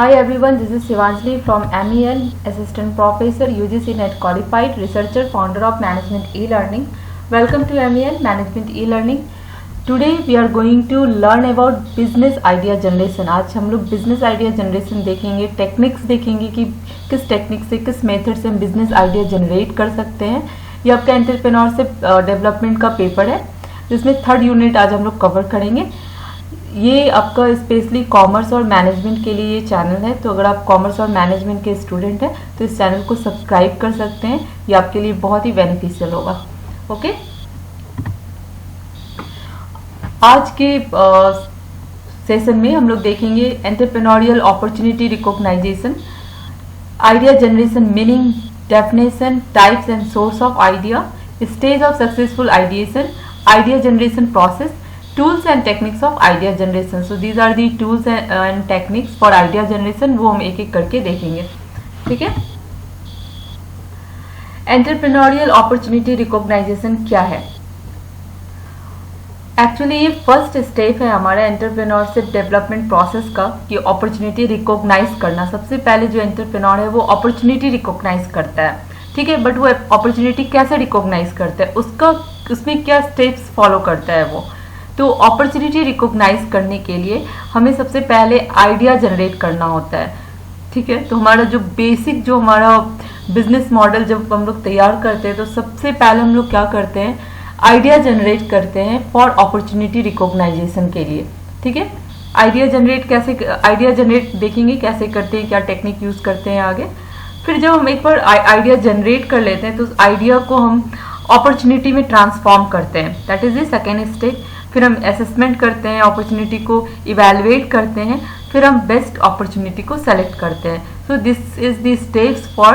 Hi everyone, this is Shivanjali from MEL, Assistant Professor, UGC NET Qualified, Researcher, Founder of Management E-Learning. Welcome to MEL, Management E-Learning. Today we are going to learn about Business Idea Generation. आज हम लोग Business Idea Generation देखेंगे, techniques देखेंगे कि किस technique से, किस method से हम बिजनेस आइडिया जनरेट कर सकते हैं. ये आपका एंटरप्रेन्योरशिप डेवलपमेंट का पेपर है, जिसमें 3rd यूनिट आज हम लोग कवर करेंगे. ये आपका स्पेशली कॉमर्स और मैनेजमेंट के लिए ये चैनल है, तो अगर आप कॉमर्स और मैनेजमेंट के स्टूडेंट हैं तो इस चैनल को सब्सक्राइब कर सकते हैं. ये आपके लिए बहुत ही बेनिफिशियल होगा. ओके, आज के सेशन में हम लोग देखेंगे entrepreneurial opportunity recognization, idea generation meaning, definition, types and source of idea, stage of successful ideation, idea generation process, tools and techniques of idea generation. So these are the tools and techniques for idea generation. वो हम एक एक करके देखेंगे. ठीक है. Entrepreneurial opportunity recognition क्या है? एक्चुअली ये फर्स्ट स्टेप है हमारा एंटरप्रेन्योरशिप डेवलपमेंट प्रोसेस का, कि अपॉर्चुनिटी रिकॉग्नाइज करना. सबसे पहले जो एंटरप्रेन्योर है वो अपॉर्चुनिटी रिकॉग्नाइज करता है. ठीक है, बट वो अपॉर्चुनिटी कैसे रिकॉग्नाइज करता है, उसमें क्या स्टेप्स फॉलो करता है वो. तो अपॉर्चुनिटी रिकॉग्नाइज करने के लिए हमें सबसे पहले आइडिया जनरेट करना होता है. ठीक है, तो हमारा जो बेसिक जो हमारा बिजनेस मॉडल जब हम लोग तैयार करते हैं तो सबसे पहले हम लोग क्या करते हैं, आइडिया जनरेट करते हैं फॉर अपॉर्चुनिटी रिकॉग्नाइजेशन के लिए. ठीक है, आइडिया जनरेट देखेंगे कैसे करते हैं, क्या टेक्निक यूज करते हैं आगे. फिर जब हम एक बार आइडिया जनरेट कर लेते हैं तो उस आइडिया को हम अपॉर्चुनिटी में ट्रांसफॉर्म करते हैं. That is the second step. फिर हम असेसमेंट करते हैं, अपॉर्चुनिटी को इवैल्यूएट करते हैं, फिर हम बेस्ट अपॉर्चुनिटी को सेलेक्ट करते हैं. So this is the steps for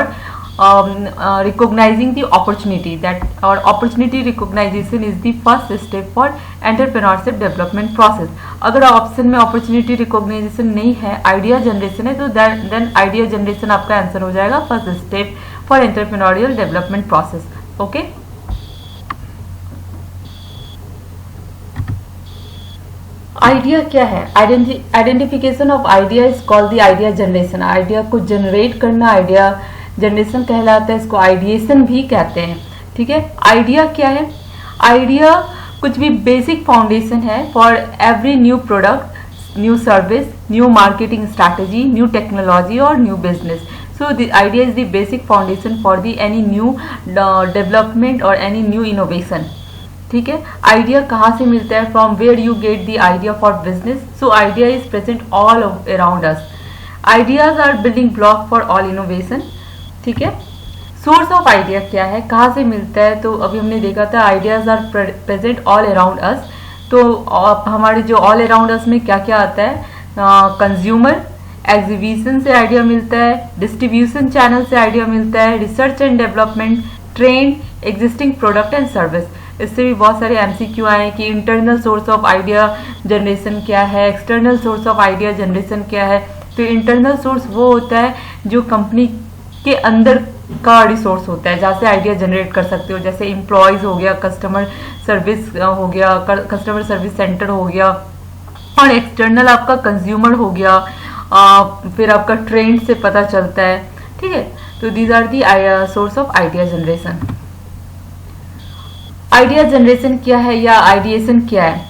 recognising the opportunity that, और opportunity recognisation is the first step for entrepreneurship development process. अगर ऑप्शन में अपॉर्चुनिटी रिकॉग्नाइजेशन नहीं है, आइडिया जनरेशन है, तो देन आइडिया जनरेशन आपका आंसर हो जाएगा first step for entrepreneurial development process. Okay, idea क्या है? Identification of idea is called the idea generation. Idea को जनरेट करना आइडिया जनरेशन कहलाता है, इसको आइडिएशन भी कहते हैं. ठीक है, आइडिया क्या है? आइडिया कुछ भी बेसिक फाउंडेशन है for every new product, new service, new marketing strategy, new technology और new business. So the idea is the basic foundation for the any new development और एनी न्यू इनोवेशन. ठीक है, idea कहाँ से मिलता है? From where you get the idea for business. So idea is present all around us. Ideas are building block for all innovation. ठीक है, source of idea क्या है, कहाँ से मिलता है? तो अभी हमने देखा था ideas are present all around us. तो हमारे जो ऑल अराउंड अस में क्या क्या आता है? कंज्यूमर, एग्जीबिशन से आइडिया मिलता है, डिस्ट्रीब्यूशन चैनल से आइडिया मिलता है, research and development, trend, existing product and service. इससे भी बहुत सारे MCQ आए कि internal source of idea generation क्या है, external source of idea generation क्या है. तो इंटरनल सोर्स वो होता है जो कंपनी के अंदर का रिसोर्स होता है, जहाँ से आइडिया जनरेट कर सकते हो. जैसे एम्प्लॉयज हो गया, कस्टमर सर्विस हो गया, कस्टमर सर्विस सेंटर हो गया, और एक्सटर्नल आपका कंज्यूमर हो गया. फिर आपका ट्रेंड से पता चलता है. ठीक है, तो these are the source of idea generation. Idea generation क्या है या आइडिएशन क्या है?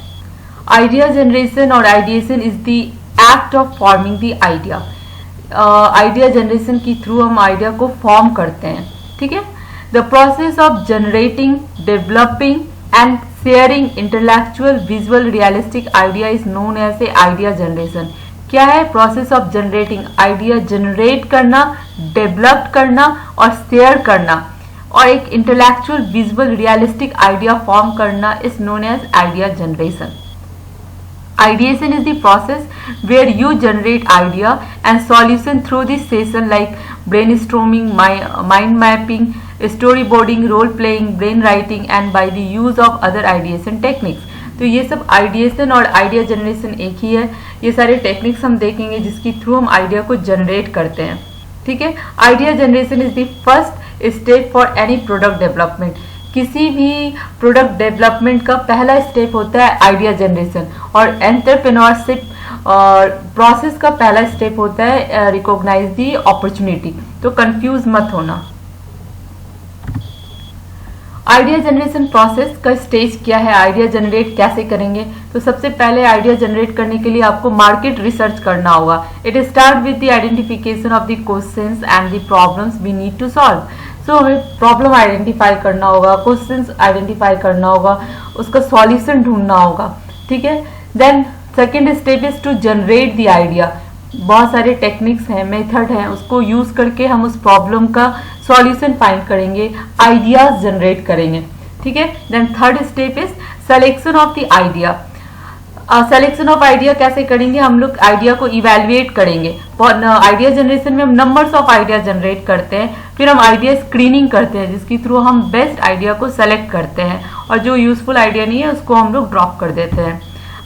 आइडिया जनरेशन और ideation is the act of forming the idea. Idea generation के थ्रू हम आइडिया को फॉर्म करते हैं. ठीक है, the process of generating, developing and sharing intellectual, visual, realistic idea is known as a idea generation. क्या है? Process of generating, idea generate करना, डेवलप करना और शेयर करना, और एक intellectual, visual, realistic idea form करना is known as idea generation. Ideation is the process where you generate idea and solution through the session like brainstorming, mind mapping, storyboarding, role playing, brainwriting and by the use of other ideation techniques. तो ये सब ideation और idea generation एक ही है. ये सारे techniques हम देखेंगे जिसके थ्रू हम आइडिया को जनरेट करते हैं. ठीक है, idea generation is the first step for any product development. किसी भी प्रोडक्ट डेवलपमेंट का पहला स्टेप होता है आइडिया जनरेशन, और एंटरप्रेन्योरशिप और प्रोसेस का पहला स्टेप होता है रिकॉग्नाइज दी अपॉर्चुनिटी। तो कंफ्यूज मत होना। आइडिया जनरेशन प्रोसेस का स्टेज क्या है, आइडिया जनरेट कैसे करेंगे? तो सबसे पहले आइडिया जनरेट करने के लिए आपको मार्केट रिसर्च करना होगा। It start with the identification of the questions and the problems we need to solve. So हमें प्रॉब्लम आइडेंटिफाई करना होगा, क्वेश्चंस आइडेंटिफाई करना होगा, उसका सॉल्यूशन ढूंढना होगा, ठीक है। Then second step is to generate the idea. बहुत सारे टेक्निक्स हैं, मेथड हैं, उसको यूज करके हम उस प्रॉब्लम का सॉल्यूशन फाइंड करेंगे, आइडियाज जनरेट करेंगे, ठीक है। Then third step is selection of the idea. Selection of idea कैसे करेंगे? हम लोग आइडिया को इवेल्युएट करेंगे। आइडिया जनरेशन में हम नंबर्स ऑफ आइडिया जनरेट करते हैं, फिर हम आइडिया स्क्रीनिंग करते हैं जिसके थ्रू हम बेस्ट आइडिया को सेलेक्ट करते हैं और जो यूजफुल आइडिया नहीं है उसको हम लोग ड्रॉप कर देते हैं।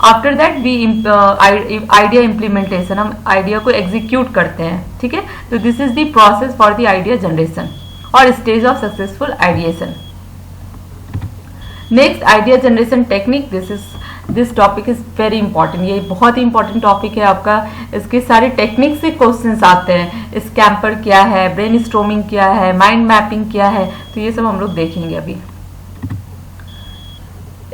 After that we idea implementation, हम आइडिया को एग्जीक्यूट करते हैं, ठीक है। तो this is the process for the idea generation और stage of successful ideation. Next idea generation technique. This topic is very important. ये बहुत ही इंपॉर्टेंट टॉपिक है आपका। इसके सारे टेक्निक से क्वेश्चंस आते हैं। स्कैम्पर क्या है, ब्रेनस्टॉर्मिंग क्या है, माइंड मैपिंग क्या है, तो ये सब हम लोग देखेंगे अभी।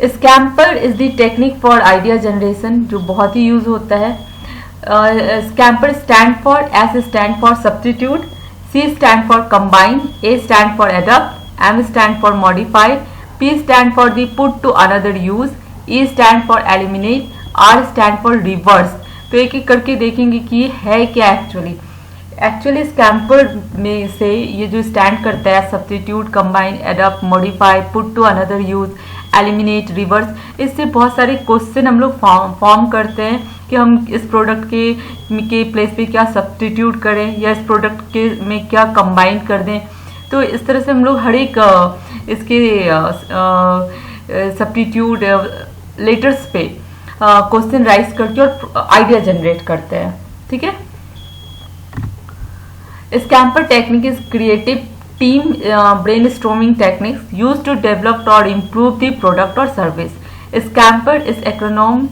SCAMPER is the technique for idea generation जो बहुत ही यूज होता है। SCAMPER stand for, S stand for substitute, C stand for combine, A stand for adapt, M stand for modify, P stand for the put to another use, E stand for eliminate, R stand for reverse. तो एक एक करके देखेंगे कि ये है क्या actually scamper में से ये जो स्टैंड करता है substitute, combine, adapt, modify, put to another use, eliminate, reverse, इससे बहुत सारे क्वेश्चन हम लोग फॉर्म करते हैं कि हम इस प्रोडक्ट के प्लेस पे क्या सब्स्टिट्यूट करें या इस प्रोडक्ट के में क्या कंबाइन कर दें। तो इस तरह से हम लोग हर एक इसके सब्स्टिट्यूट लेटर्स पे क्वेश्चन राइज करके और आइडिया जनरेट करते हैं, ठीक है। SCAMPER technique is creative team brainstorming techniques used to develop और इम्प्रूव द प्रोडक्ट और service. SCAMPER is acronym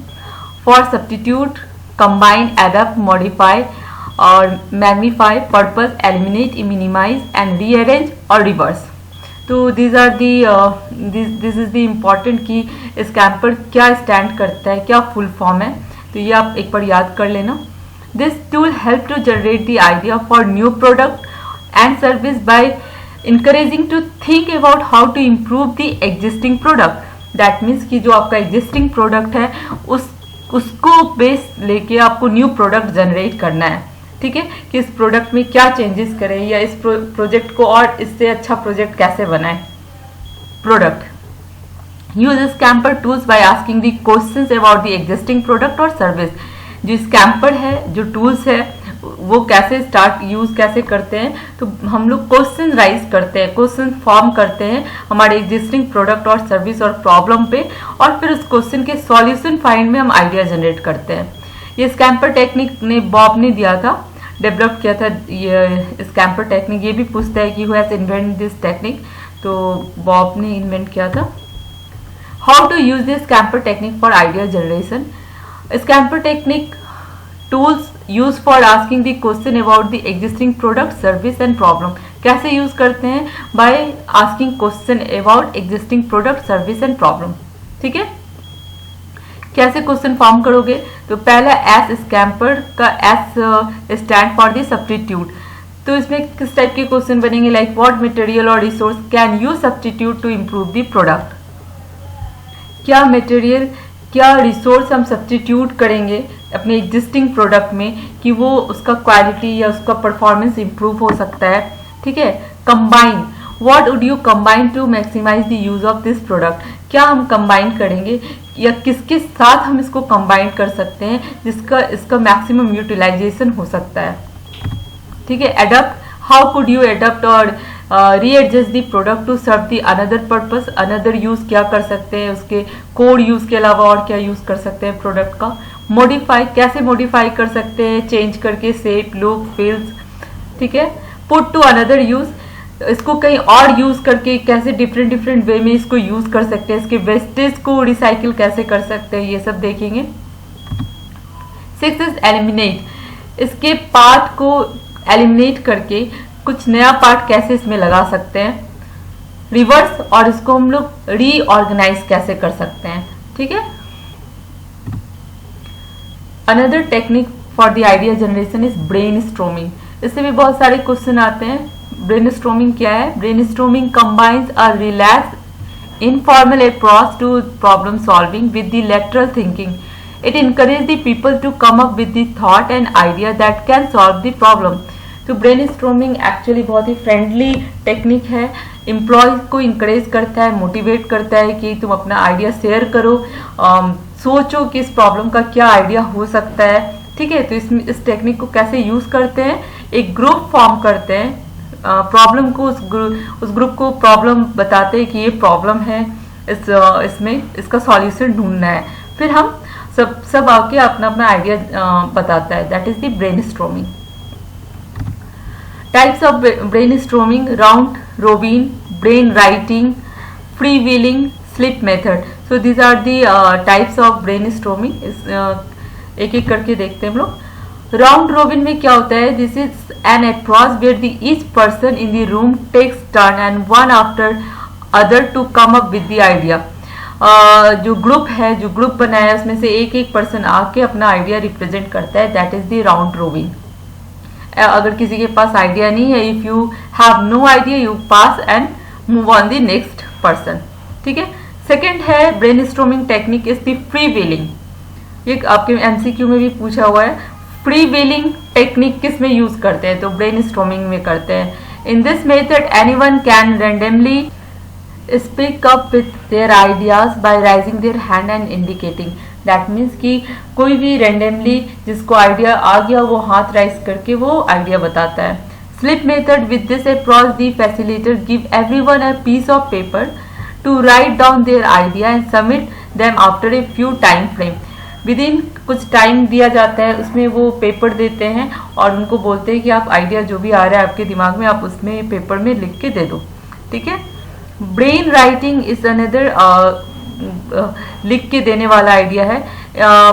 for substitute, combine, adapt, modify और magnify, purpose, eliminate, minimize and rearrange और रिवर्स। तो this is the important कि SCAMPER क्या stand करता है, क्या फुल फॉर्म है, तो ये आप एक बार याद कर लेना। This tool help to generate the idea for new product and service by encouraging to think about how to improve the existing product. That means कि जो आपका existing product है उसको बेस लेके आपको न्यू प्रोडक्ट जनरेट करना है, ठीक है, कि इस प्रोडक्ट में क्या चेंजेस करें या इस प्रोजेक्ट को और इससे अच्छा प्रोजेक्ट कैसे बनाएं। Product use scamper tools by asking the questions about the existing product और सर्विस। जो स्कैम्पर है, जो टूल्स है, वो कैसे यूज कैसे करते हैं, तो हम लोग क्वेश्चन राइज करते हैं, क्वेश्चन फॉर्म करते हैं हमारे एग्जिस्टिंग प्रोडक्ट और सर्विस और प्रॉब्लम पे, और फिर उस क्वेश्चन के सॉल्यूशन फाइंड में हम आइडिया जनरेट करते हैं। ये स्कैम्पर टेक्निक ने बॉब ने दिया था, डेवलप किया था ये स्कैम्पर टेक्निक। ये भी पूछता है कि who has invent this technique, तो बॉब ने इन्वेंट किया था। How to use this SCAMPER technique for idea generation. SCAMPER technique tools use for asking the question about the existing product, service and problem. कैसे use करते हैं? By asking question about existing product, service and problem, ठीक है। कैसे question form करोगे? तो पहला S SCAMPER का S stand for the substitute. तो इसमें किस टाइप के क्वेश्चन बनेंगे? लाइक व्हाट मटेरियल और resource can you substitute to improve the product. क्या मटेरियल, क्या रिसोर्स हम सब्स्टिट्यूट करेंगे अपने एग्जिस्टिंग प्रोडक्ट में कि वो उसका क्वालिटी या उसका परफॉर्मेंस इंप्रूव हो सकता है, ठीक है। Combine, what would you combine to maximize the use of this product. क्या हम कंबाइन करेंगे या किसके साथ हम इसको कंबाइन कर सकते हैं जिसका इसका मैक्सिमम यूटिलाइजेशन हो सकता है, ठीक है। Adapt, how could you adapt और readjust the product to serve the another purpose. Another use क्या कर सकते हैं, उसके कोर यूज के अलावा और क्या यूज कर सकते हैं प्रोडक्ट का। मॉडिफाई, कैसे मॉडिफाई कर सकते हैं, चेंज करके शेप, लुक, फील्स, ठीक है। पुट टू अनदर यूज, इसको कहीं और यूज करके कैसे डिफरेंट वे में इसको यूज कर सकते हैं, इसके वेस्टेज को रिसाइकिल कैसे कर सकते हैं, ये सब देखेंगे। 6 इज एलिमिनेट, इसके पार्ट को एलिमिनेट करके कुछ नया पार्ट कैसे इसमें लगा सकते हैं, रिवर्स, और इसको हम लोग रीऑर्गेनाइज कैसे कर सकते हैं, ठीक है। Another technique for the idea generation is brain storming, इससे भी बहुत सारे क्वेश्चन आते हैं। ब्रेन स्ट्रोमिंग क्या है? Brain storming combines a relax informal approach to problem solving with the lateral thinking. It encourages the people to come up with the thought and idea that can solve the problem. तो brainstorming actually बहुत ही friendly technique है, employees को encourage करता है, motivate करता है कि तुम अपना आइडिया शेयर करो, सोचो कि इस प्रॉब्लम का क्या आइडिया हो सकता है, ठीक है। तो इस टेक्निक को कैसे यूज करते हैं, एक ग्रुप फॉर्म करते हैं, प्रॉब्लम को उस ग्रुप को प्रॉब्लम बताते हैं कि ये प्रॉब्लम है, इसमें इसका सॉल्यूशन ढूंढना है, फिर हम सब आके अपना अपना आइडिया बताता है, that is the brainstorming. Types of brainstorming: round robin, brain writing, free wheeling, slip method. So these are the types of brainstorming. एक एक करके देखते हैं हम लोग। राउंड रोबिन में क्या होता है? This is an approach where the each person in the room takes turn and one after other to come up with the idea. जो ग्रुप है, जो ग्रुप बनाया है, उसमें से एक एक पर्सन आके अपना आइडिया रिप्रेजेंट करता है, that is the round robin. अगर किसी के पास आइडिया नहीं है, if you have no idea, you pass and move on the next person, ठीक है। सेकेंड है brainstorming technique is the free wheeling. ये आपके एमसीक्यू में भी पूछा हुआ है, फ्री व्हीलिंग टेक्निक किस में यूज करते हैं? तो ब्रेनस्टॉर्मिंग में करते हैं। In this method anyone can randomly speak up with their ideas bye rising their hand and indicating. That means कि कोई भी रैंडमली जिसको आइडिया आ गया वो हाथ राइज करके वो आइडिया बताता है। Slip method: with this approach the facilitator give everyone a piece of paper to write down their idea and submit them after a few time frame. Within कुछ time दिया जाता है, उसमें वो पेपर देते हैं और उनको बोलते हैं कि आप आइडिया जो भी आ रहा है आपके दिमाग में, आप उसमें पेपर में लिख के दे दो, ठीक है। ब्रेन राइटिंग इज अनदर लिख के देने वाला आइडिया है।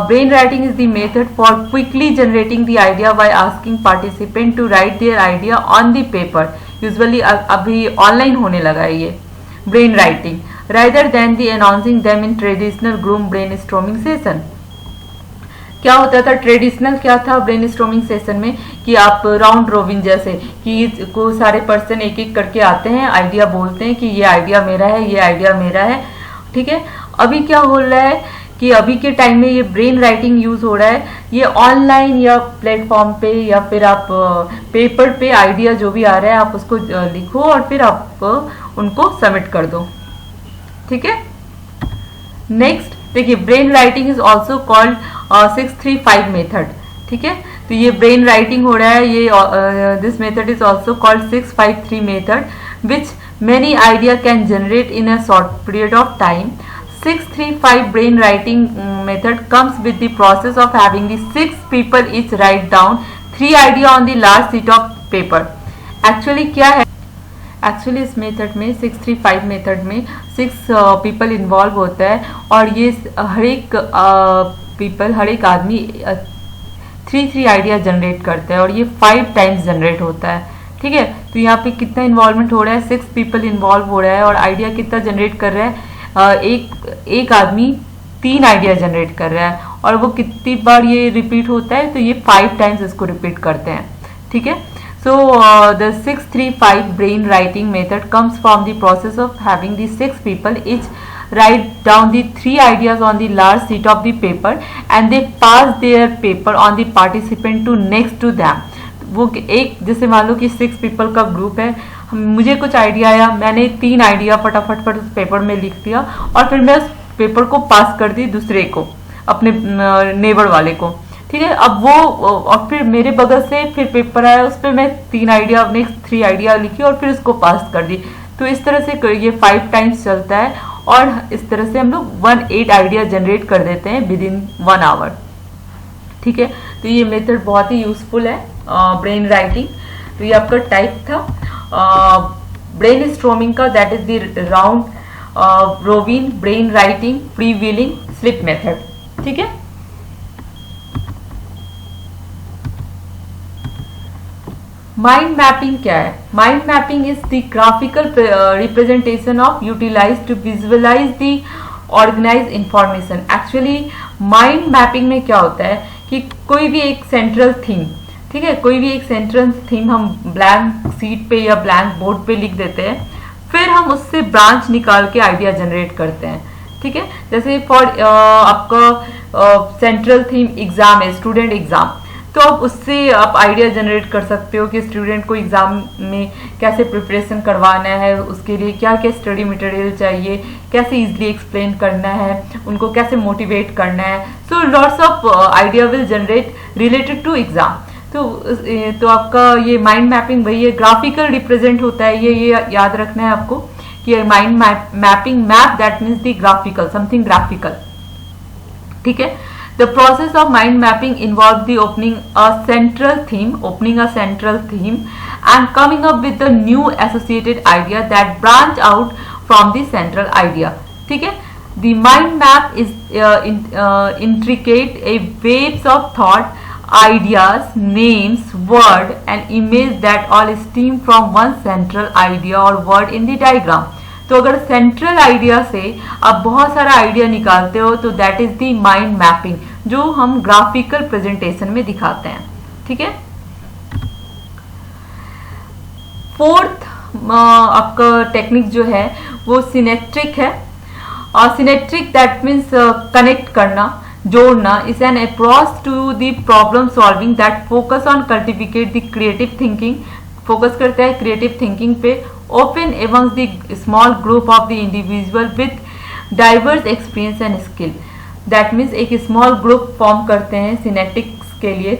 Brain writing is the method for quickly generating the idea by asking participant to write their idea on the paper. Usually अभी ऑनलाइन होने लगा है ये brain writing, rather than the announcing them in traditional group brainstorming session. क्या होता था traditional, क्या था ब्रेनस्टॉर्मिंग सेशन में कि आप राउंड रोबिन जैसे कि को सारे पर्सन एक एक करके आते हैं, आइडिया बोलते हैं कि ये आइडिया मेरा है, ये आइडिया मेरा है, ठीक है। अभी क्या हो रहा है कि अभी के टाइम में ये ब्रेन राइटिंग यूज हो रहा है, ये ऑनलाइन या प्लेटफॉर्म पे या फिर आप पेपर पे आइडिया जो भी आ रहा है आप उसको लिखो और फिर आप उनको सबमिट कर दो, ठीक है। नेक्स्ट देखिए, brain writing is also called 635 method, ठीक है। तो ये ब्रेन राइटिंग हो रहा है, ये this method is also called 653 method which many idea can generate in a short period of time. 635 brain writing method comes with the process of having the 6 people each write down 3 idea on the large sheet of paper. Actually क्या है? Actually इस method में 635 method में 6 people involve होता है और ये हर एक people, हर एक आदमी 3 आइडिया जनरेट करता है और ये 5 टाइम्स जनरेट होता है, ठीक है। तो यहाँ पे कितना इन्वॉल्वमेंट हो रहा है? 6 पीपल इन्वॉल्व हो रहा है और आइडिया कितना जनरेट कर रहा है? एक आदमी 3 आइडिया जनरेट कर रहा है और वो कितनी बार ये रिपीट होता है? तो ये 5 टाइम्स इसको रिपीट करते हैं, ठीक है। So the 635 brain writing method comes from the process of having the 6 people etch write down the 3 ideas on the large sheet of the paper and they pass their paper on the participant to next to them. वो एक जैसे मान लो कि 6 people का group है, मुझे कुछ idea आया, मैंने 3 आइडिया फटाफट उस पेपर में लिख दिया और फिर मैं उस पेपर को पास कर दी दूसरे को, अपने नेबर वाले को, ठीक है। अब वो और फिर मेरे बगल से फिर पेपर आया, उस पर मैं 3 आइडिया, नेक्स्ट 3 आइडिया लिखी और फिर उसको पास कर दी। तो इस तरह से ये 5 टाइम्स चलता है और इस तरह से हम लोग 18 आइडिया जनरेट कर देते हैं विद इन 1 आवर, ठीक है। तो ये मेथड बहुत ही यूजफुल है ब्रेन राइटिंग। तो ये आपका टाइप था ब्रेनस्टॉर्मिंग का, that is the round robin, brain writing, free wheeling, slip method, ठीक है। माइंड मैपिंग क्या है? Mind mapping is the graphical representation of utilize to visualize the organize information. Actually mind mapping में क्या होता है कि कोई भी एक सेंट्रल थीम, ठीक है, कोई भी एक सेंट्रल थीम हम ब्लैंक सीट पे या ब्लैंक बोर्ड पे लिख देते हैं, फिर हम उससे ब्रांच निकाल के आइडिया जनरेट करते हैं, ठीक है। जैसे फॉर आपका सेंट्रल थीम एग्जाम है, स्टूडेंट एग्जाम, तो आप उससे आप आइडिया जनरेट कर सकते हो कि स्टूडेंट को एग्जाम में कैसे प्रिपरेशन करवाना है, उसके लिए क्या क्या स्टडी मटेरियल चाहिए, कैसे इजीली एक्सप्लेन करना है, उनको कैसे मोटिवेट करना है। So lots of idea will generate related to exam. तो आपका ये माइंड मैपिंग वही है, ग्राफिकल रिप्रेजेंट होता है, ये याद रखना है आपको कि mind mapping, map that means the graphical, something graphical, ठीक है। The process of mind mapping involves the opening a central theme and coming up with the new associated idea that branch out from the central idea, ठीक है। The mind map is intricate, a waves of thought, ideas, names, word and image that all stem from one central idea or word in the diagram। तो अगर central idea से आप बहुत सारा idea निकालते हो तो that is the mind mapping, जो हम ग्राफिकल प्रेजेंटेशन में दिखाते हैं, ठीक है। फोर्थ आपका टेक्निक जो है वो सिनेट्रिक है, और सिनेट्रिक दैट मीन्स कनेक्ट करना, जोड़ना, is an approach to the problem solving that focus on cultivate the creative thinking, focus करता है क्रिएटिव थिंकिंग पे, open amongst the small group of the individual with diverse experience and skill. That means एक small group form करते हैं सिनेटिक्स के लिए,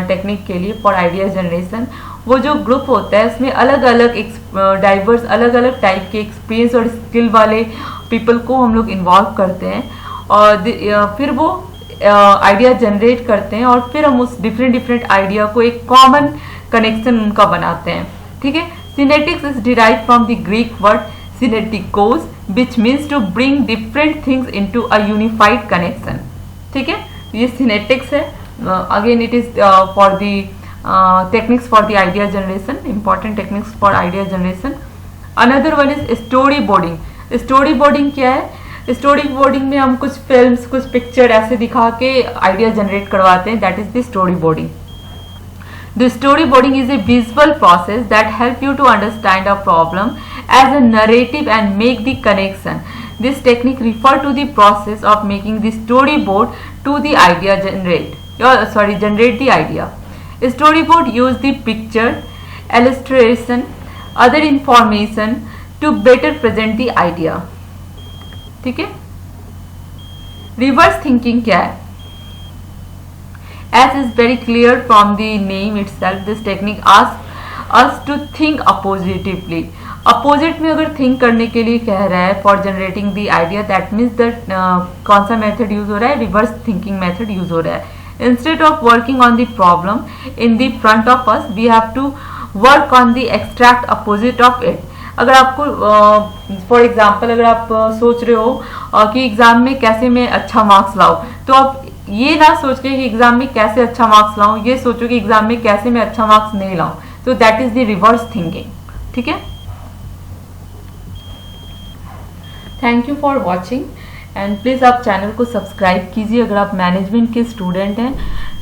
technique के लिए फॉर आइडिया जनरेशन। वो जो ग्रुप होता है उसमें अलग अलग डाइवर्स, अलग अलग टाइप के एक्सपीरियंस और स्किल वाले पीपल को हम लोग इन्वॉल्व करते हैं, और फिर वो आइडिया जनरेट करते हैं, और फिर हम उस डिफरेंट आइडिया को एक कॉमन कनेक्शन उनका बनाते हैं, ठीक है। Synetics is derived from the Greek word synetikos, which means to bring different things into a unified connection, ठीक है। ये synetics है, again it is for the techniques for the idea generation, important techniques for idea generation। Another one is storyboarding। storyboarding क्या है? storyboarding में हम कुछ films, कुछ पिक्चर ऐसे दिखा के आइडिया जनरेट करवाते हैं, that is the storyboarding। The storyboarding is a visual process that helps you to understand a problem as a narrative and make the connection. This technique refers to the process of making the storyboard to the idea generate the idea. A storyboard use the picture, illustration, other information to better present the idea, ठीक है। Reverse thinking क्या है? As is very clear from the name itself, this technique asks us to think oppositively। Opposite में अगर think करने के लिए कह रहा है for generating the idea, that means that कौन सा मेथड यूज हो रहा है? रिवर्स थिंकिंग मेथड यूज हो रहा है। Instead of working on the problem in the front of us, we have to work on the extract opposite of it. अगर आपको फॉर एग्जाम्पल अगर आप सोच रहे हो कि एग्जाम में कैसे मैं अच्छा मार्क्स लाऊं, तो आप ये ना सोच के कि एग्जाम में कैसे अच्छा मार्क्स लाऊं, ये सोचो कि एग्जाम में कैसे मैं अच्छा मार्क्स नहीं लाऊं। तो that is the reverse thinking, ठीक है। Thank you for watching and please आप चैनल को सब्सक्राइब कीजिए। अगर आप मैनेजमेंट के स्टूडेंट हैं,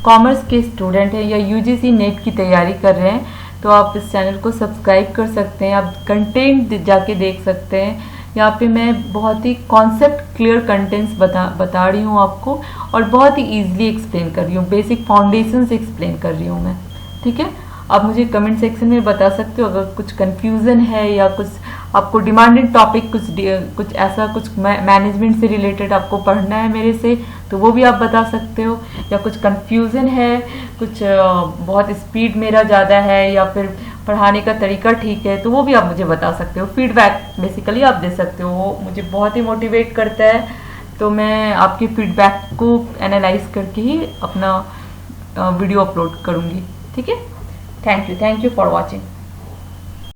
कॉमर्स के स्टूडेंट हैं, या यूजीसी नेट की तैयारी कर रहे हैं, तो आप इस चैनल को सब्सक्राइब कर सकते हैं। आप कंटेंट जाके देख सकते हैं। यहाँ पे मैं बहुत ही कॉन्सेप्ट क्लियर कंटेंट्स बता रही हूँ आपको, और बहुत ही ईजिली एक्सप्लेन कर रही हूँ, बेसिक फाउंडेशंस एक्सप्लेन कर रही हूँ मैं, ठीक है। आप मुझे कमेंट सेक्शन में बता सकते हो अगर कुछ कंफ्यूजन है या कुछ आपको डिमांडेड टॉपिक कुछ ऐसा कुछ मैनेजमेंट से रिलेटेड आपको पढ़ना है मेरे से, तो वो भी आप बता सकते हो। या कुछ कंफ्यूजन है, कुछ बहुत स्पीड मेरा ज़्यादा है, या फिर पढ़ाने का तरीका ठीक है, तो वो भी आप मुझे बता सकते हो। फीडबैक बेसिकली आप दे सकते हो, वो मुझे बहुत ही मोटिवेट करता है। तो मैं आपके फीडबैक को एनालाइज करके ही अपना वीडियो अपलोड करूँगी, ठीक है। Thank you for watching.